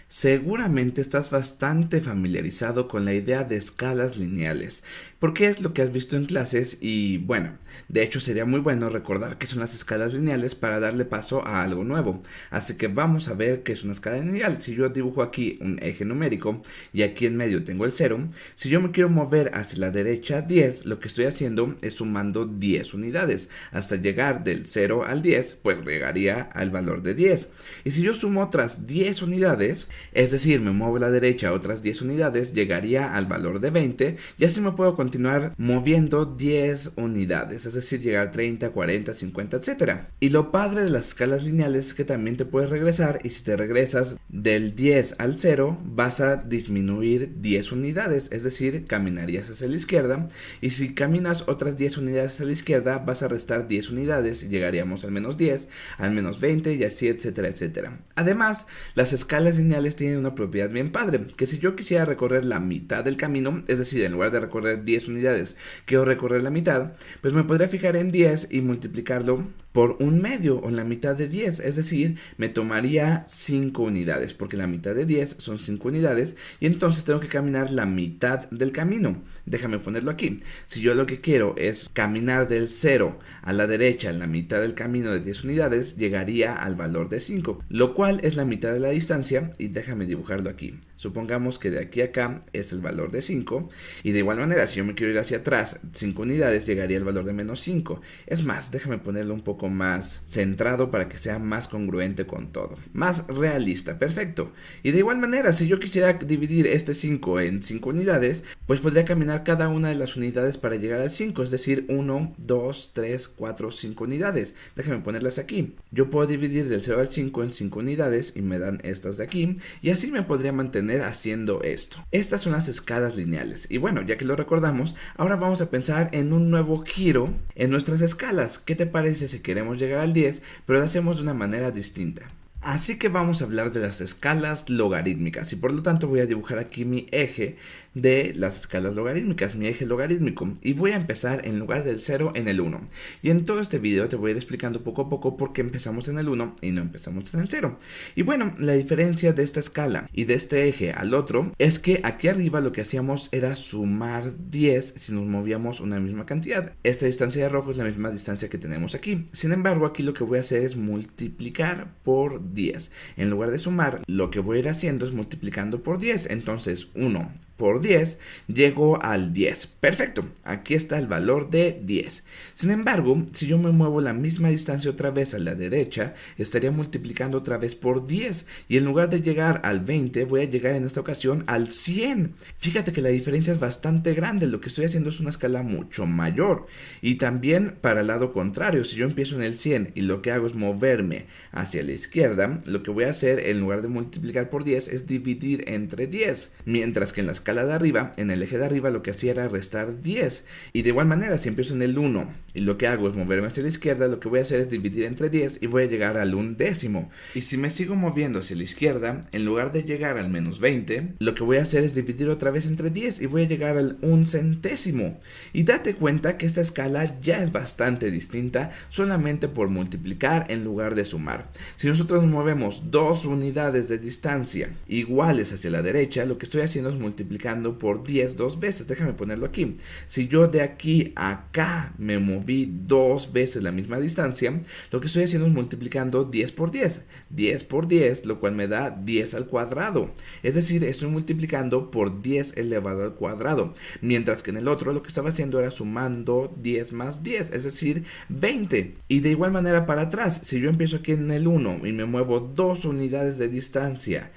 Seguramente estás bastante familiarizado con la idea de escalas lineales, porque es lo que has visto en clases y bueno, de hecho sería muy bueno recordar qué son las escalas lineales para darle paso a algo nuevo. Así que vamos a ver qué es una escala lineal. Si yo dibujo aquí un eje numérico y aquí en medio tengo el cero, si yo me quiero mover hacia la derecha 10, lo que estoy haciendo es sumando 10 unidades. Hasta llegar del 0 al 10, pues llegaría al valor de 10. Y si yo sumo otras 10 unidades, es decir, me muevo a la derecha otras 10 unidades, llegaría al valor de 20 y así me puedo continuar moviendo 10 unidades, es decir, llegar a 30, 40, 50, etcétera. Y lo padre de las escalas lineales es que también te puedes regresar y si te regresas del 10 al 0 vas a disminuir 10 unidades, es decir, caminarías hacia la izquierda y si caminas otras 10 unidades hacia la izquierda vas a restar 10 unidades y llegaríamos al menos 10, al menos 20 y así, etcétera, etcétera. Además, las escalas lineales tienen una propiedad bien padre, que si yo quisiera recorrer la mitad del camino, es decir, en lugar de recorrer 10 unidades, quiero recorrer la mitad, pues me podría fijar en 10 y multiplicarlo por un medio o la mitad de 10, es decir, me tomaría 5 unidades, porque la mitad de 10 son 5 unidades y entonces tengo que caminar la mitad del camino. Déjame ponerlo aquí. Si yo lo que quiero es caminar del 0 a la derecha en la mitad del camino de 10 unidades, llegaría al valor de 5, lo cual es la mitad de la distancia y déjame dibujarlo aquí. Supongamos que de aquí a acá es el valor de 5 y de igual manera si yo me quiero ir hacia atrás 5 unidades llegaría al valor de menos 5. Es más, déjame ponerlo un poco más centrado para que sea más congruente con todo, más realista, perfecto. Y de igual manera si yo quisiera dividir este 5 en 5 unidades, pues podría caminar cada una de las unidades para llegar al 5, es decir 1, 2, 3, 4, 5 unidades. Déjame ponerlas aquí. Yo puedo dividir del 0 al 5 en 5 unidades y me dan estas de aquí y así me podría mantener haciendo esto. Estas son las escalas lineales y bueno, ya que lo recordamos, ahora vamos a pensar en un nuevo giro en nuestras escalas. ¿Qué te parece si queremos llegar al 10 pero lo hacemos de una manera distinta? Así que vamos a hablar de las escalas logarítmicas y por lo tanto voy a dibujar aquí mi eje de las escalas logarítmicas, mi eje logarítmico, y voy a empezar en lugar del 0 en el 1. Y en todo este video te voy a ir explicando poco a poco por qué empezamos en el 1 y no empezamos en el 0. Y bueno, la diferencia de esta escala y de este eje al otro es que aquí arriba lo que hacíamos era sumar 10 si nos movíamos una misma cantidad. Esta distancia de rojo es la misma distancia que tenemos aquí. Sin embargo, aquí lo que voy a hacer es multiplicar por 10. En lugar de sumar, lo que voy a ir haciendo es multiplicando por 10. Entonces 1 por 10 llego al 10. Perfecto, aquí está el valor de 10. Sin embargo, si yo me muevo la misma distancia otra vez a la derecha, estaría multiplicando otra vez por 10 y en lugar de llegar al 20 voy a llegar en esta ocasión al 100. Fíjate que la diferencia es bastante grande, lo que estoy haciendo es una escala mucho mayor. Y también para el lado contrario, si yo empiezo en el 100 y lo que hago es moverme hacia la izquierda, lo que voy a hacer en lugar de multiplicar por 10 es dividir entre 10, mientras que en la escala de arriba, en el eje de arriba, lo que hacía era restar 10. Y de igual manera, si empiezo en el 1 y lo que hago es moverme hacia la izquierda, lo que voy a hacer es dividir entre 10 y voy a llegar al 1/10. Y si me sigo moviendo hacia la izquierda, en lugar de llegar al menos 20, lo que voy a hacer es dividir otra vez entre 10 y voy a llegar al 1/100. Y date cuenta que esta escala ya es bastante distinta solamente por multiplicar en lugar de sumar. Si nosotros movemos dos unidades de distancia iguales hacia la derecha, lo que estoy haciendo es multiplicando por 10 dos veces. Déjame ponerlo aquí. Si yo de aquí a acá me moví dos veces la misma distancia, lo que estoy haciendo es multiplicando 10 por 10. 10 por 10, lo cual me da 10 al cuadrado. Es decir, estoy multiplicando por 10 elevado al cuadrado. Mientras que en el otro lo que estaba haciendo era sumando 10 más 10, es decir, 20. Y de igual manera para atrás, si yo empiezo aquí en el 1 y me muevo dos unidades de distancia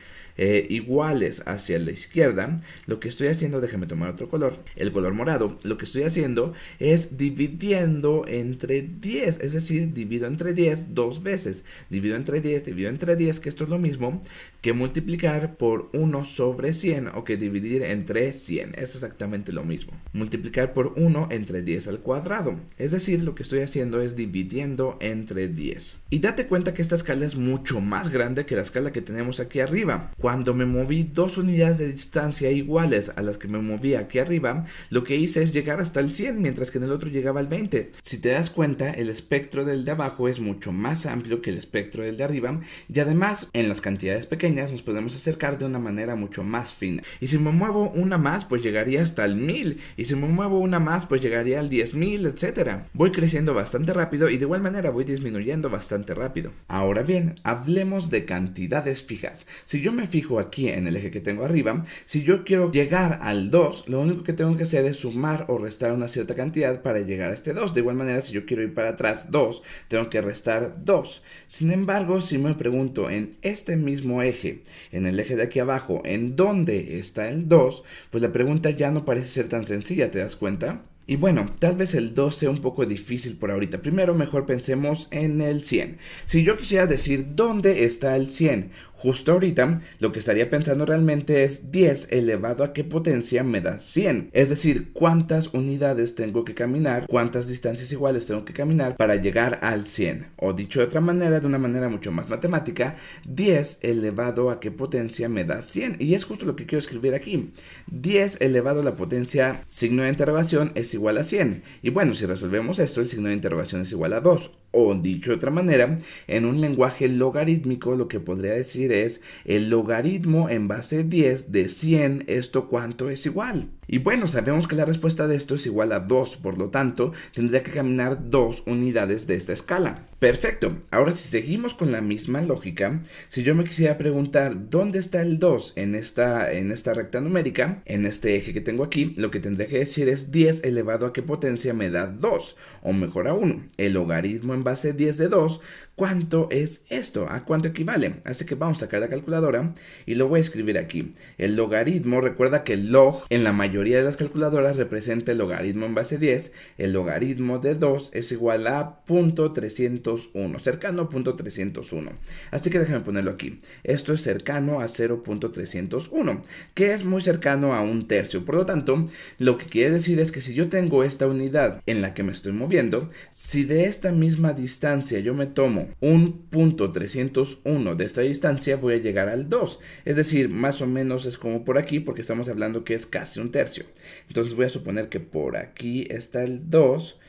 iguales hacia la izquierda, lo que estoy haciendo, déjame tomar otro color, el color morado, lo que estoy haciendo es dividiendo entre 10, es decir, divido entre 10 dos veces, divido entre 10, que esto es lo mismo que multiplicar por 1 sobre 100 o que dividir entre 100, es exactamente lo mismo, multiplicar por 1 entre 10 al cuadrado, es decir, lo que estoy haciendo es dividiendo entre 10. Y date cuenta que esta escala es mucho más grande que la escala que tenemos aquí arriba. Cuando me moví 2 unidades de distancia iguales a las que me moví aquí arriba, lo que hice es llegar hasta el 100, mientras que en el otro llegaba al 20. Si te das cuenta, el espectro del de abajo es mucho más amplio que el espectro del de arriba, y además en las cantidades pequeñas nos podemos acercar de una manera mucho más fina. Y si me muevo una más, pues llegaría hasta el 1000, y si me muevo una más, pues llegaría al 10.000, etcétera. Voy creciendo bastante rápido y de igual manera voy disminuyendo bastante rápido. Ahora bien, hablemos de cantidades fijas. Si yo me fijo aquí en el eje que tengo arriba, si yo quiero llegar al 2, lo único que tengo que hacer es sumar o restar una cierta cantidad para llegar a este 2. De igual manera, si yo quiero ir para atrás 2, tengo que restar 2. Sin embargo, si me pregunto en este mismo eje, en el eje de aquí abajo, ¿en dónde está el 2? Pues la pregunta ya no parece ser tan sencilla, ¿te das cuenta? Y bueno, tal vez el 2 sea un poco difícil por ahorita. Primero, mejor pensemos en el 100. Si yo quisiera decir dónde está el 100, justo ahorita, lo que estaría pensando realmente es 10 elevado a qué potencia me da 100. Es decir, cuántas unidades tengo que caminar, cuántas distancias iguales tengo que caminar para llegar al 100. O dicho de otra manera, de una manera mucho más matemática, 10 elevado a qué potencia me da 100. Y es justo lo que quiero escribir aquí. 10 elevado a la potencia, signo de interrogación, es igual a 100. Y bueno, si resolvemos esto, el signo de interrogación es igual a 2. O dicho de otra manera, en un lenguaje logarítmico lo que podría decir es el logaritmo en base 10 de 100, ¿esto cuánto es igual? Y bueno, sabemos que la respuesta de esto es igual a 2, por lo tanto, tendría que caminar 2 unidades de esta escala. Perfecto, ahora si seguimos con la misma lógica, si yo me quisiera preguntar dónde está el 2 en esta recta numérica, en este eje que tengo aquí, lo que tendría que decir es 10 elevado a qué potencia me da 2, o mejor aún, el logaritmo en base 10 de 2, ¿cuánto es esto? ¿A cuánto equivale? Así que vamos a sacar la calculadora y lo voy a escribir aquí. El logaritmo, recuerda que el log en la mayoría de las calculadoras representa el logaritmo en base 10. El logaritmo de 2 es igual a 0.301, cercano a 0.301. Así que déjame ponerlo aquí. Esto es cercano a 0.301, que es muy cercano a un tercio. Por lo tanto, lo que quiere decir es que si yo tengo esta unidad en la que me estoy moviendo, si de esta misma distancia yo me tomo un punto 301 de esta distancia, voy a llegar al 2. Es decir, más o menos es como por aquí, porque estamos hablando que es casi un tercio. Entonces voy a suponer que por aquí está el 2.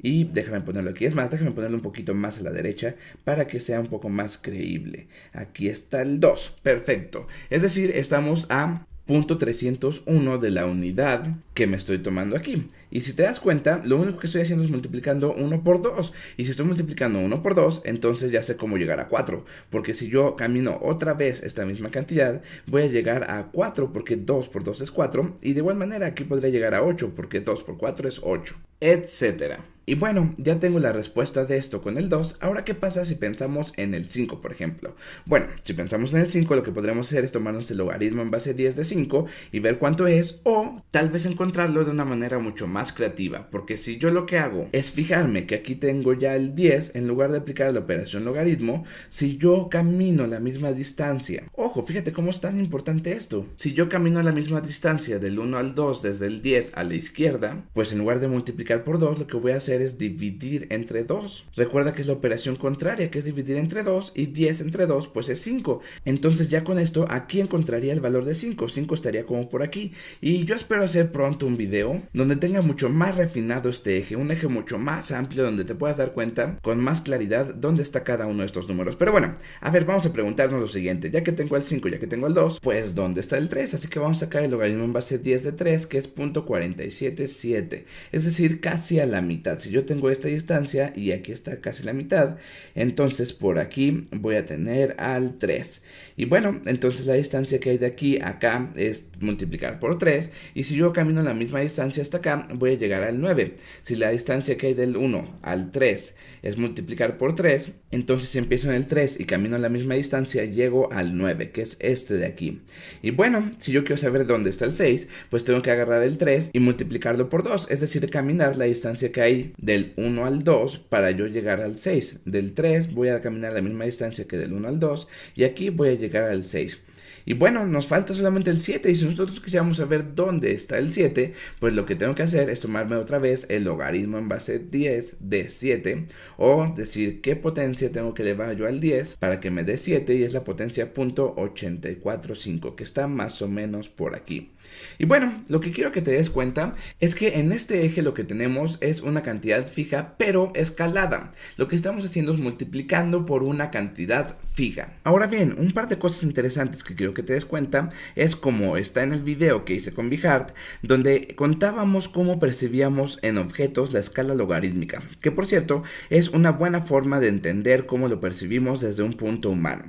Y déjame ponerlo aquí. Es más, déjame ponerlo un poquito más a la derecha para que sea un poco más creíble. Aquí está el 2. Perfecto. Es decir, estamos a 0.301 de la unidad que me estoy tomando aquí. Y si te das cuenta, lo único que estoy haciendo es multiplicando 1 por 2. Y si estoy multiplicando 1 por 2, entonces ya sé cómo llegar a 4. Porque si yo camino otra vez esta misma cantidad, voy a llegar a 4 porque 2 por 2 es 4. Y de igual manera aquí podría llegar a 8 porque 2 por 4 es 8, etcétera. Y bueno, ya tengo la respuesta de esto con el 2. Ahora, ¿qué pasa si pensamos en el 5, por ejemplo? Bueno, si pensamos en el 5, lo que podremos hacer es tomarnos el logaritmo en base 10 de 5 y ver cuánto es, o tal vez encontrarlo de una manera mucho más creativa, porque si yo lo que hago es fijarme que aquí tengo ya el 10, en lugar de aplicar la operación logaritmo, si yo camino la misma distancia, ojo, fíjate cómo es tan importante esto, si yo camino la misma distancia del 1 al 2 desde el 10 a la izquierda, pues en lugar de multiplicar por 2, lo que voy a hacer es dividir entre 2. Recuerda que es la operación contraria, que es dividir entre 2, y 10 entre 2 pues es 5. Entonces ya con esto aquí encontraría el valor de 5. 5 estaría como por aquí. Y yo espero hacer pronto un video donde tenga mucho más refinado este eje, un eje mucho más amplio donde te puedas dar cuenta con más claridad dónde está cada uno de estos números. Pero bueno, a ver, vamos a preguntarnos lo siguiente. Ya que tengo el 5, ya que tengo el 2, pues ¿dónde está el 3? Así que vamos a sacar el logaritmo en base 10 de 3, que es 0.477, es decir, casi a la mitad. Si yo tengo esta distancia y aquí está casi la mitad, entonces por aquí voy a tener al 3. Y bueno, entonces la distancia que hay de aquí a acá es multiplicar por 3. Y si yo camino la misma distancia hasta acá, voy a llegar al 9. Si la distancia que hay del 1 al 3 es multiplicar por 3, entonces si empiezo en el 3 y camino la misma distancia, llego al 9, que es este de aquí. Y bueno, si yo quiero saber dónde está el 6, pues tengo que agarrar el 3 y multiplicarlo por 2, es decir, caminar la distancia que hay ir del 1 al 2 para yo llegar al 6. Del 3 voy a caminar la misma distancia que del 1 al 2 y aquí voy a llegar al 6. Y bueno, nos falta solamente el 7 y si nosotros quisiéramos saber dónde está el 7, pues lo que tengo que hacer es tomarme otra vez el logaritmo en base 10 de 7 o decir qué potencia tengo que elevar yo al 10 para que me dé 7 y es la potencia .845 que está más o menos por aquí. Y bueno, lo que quiero que te des cuenta es que en este eje lo que tenemos es una cantidad fija pero escalada. Lo que estamos haciendo es multiplicando por una cantidad fija. Ahora bien, un par de cosas interesantes que quiero que te des cuenta es como está en el video que hice con Bihart, donde contábamos cómo percibíamos en objetos la escala logarítmica, que por cierto es una buena forma de entender cómo lo percibimos desde un punto humano.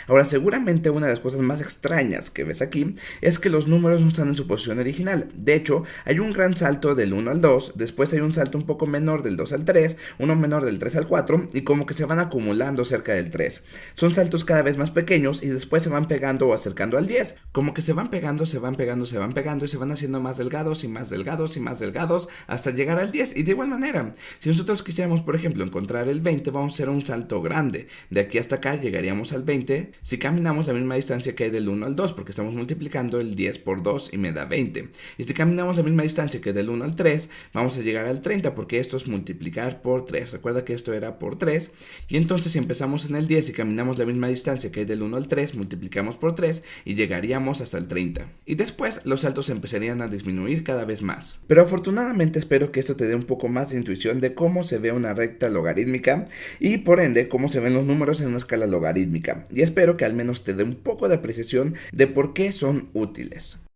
Ahora, seguramente una de las cosas más extrañas que ves aquí es que los números no están en su posición original. De hecho, hay un gran salto del 1 al 2, después hay un salto un poco menor del 2 al 3, uno menor del 3 al 4 y como que se van acumulando cerca del 3. Son saltos cada vez más pequeños y después se van pegando o acercando al 10. Como que se van pegando, se van pegando, se van pegando y se van haciendo más delgados y más delgados y más delgados hasta llegar al 10. Y de igual manera, si nosotros quisiéramos, por ejemplo, encontrar el 20, vamos a hacer un salto grande. De aquí hasta acá llegaríamos al 20 si caminamos la misma distancia que del 1 al 2, porque estamos multiplicando el 10 por 2 y me da 20. Y si caminamos la misma distancia que del 1 al 3, vamos a llegar al 30, porque esto es multiplicar por 3. Recuerda que esto era por 3. Y entonces si empezamos en el 10 y caminamos la misma distancia que del 1 al 3, multiplicamos por 3 y llegaríamos hasta el 30. Y después los saltos empezarían a disminuir cada vez más. Pero afortunadamente espero que esto te dé un poco más de intuición de cómo se ve una recta logarítmica y por ende cómo se ven los números en una escala logarítmica. Y espero que al menos te dé un poco de apreciación de por qué son útiles.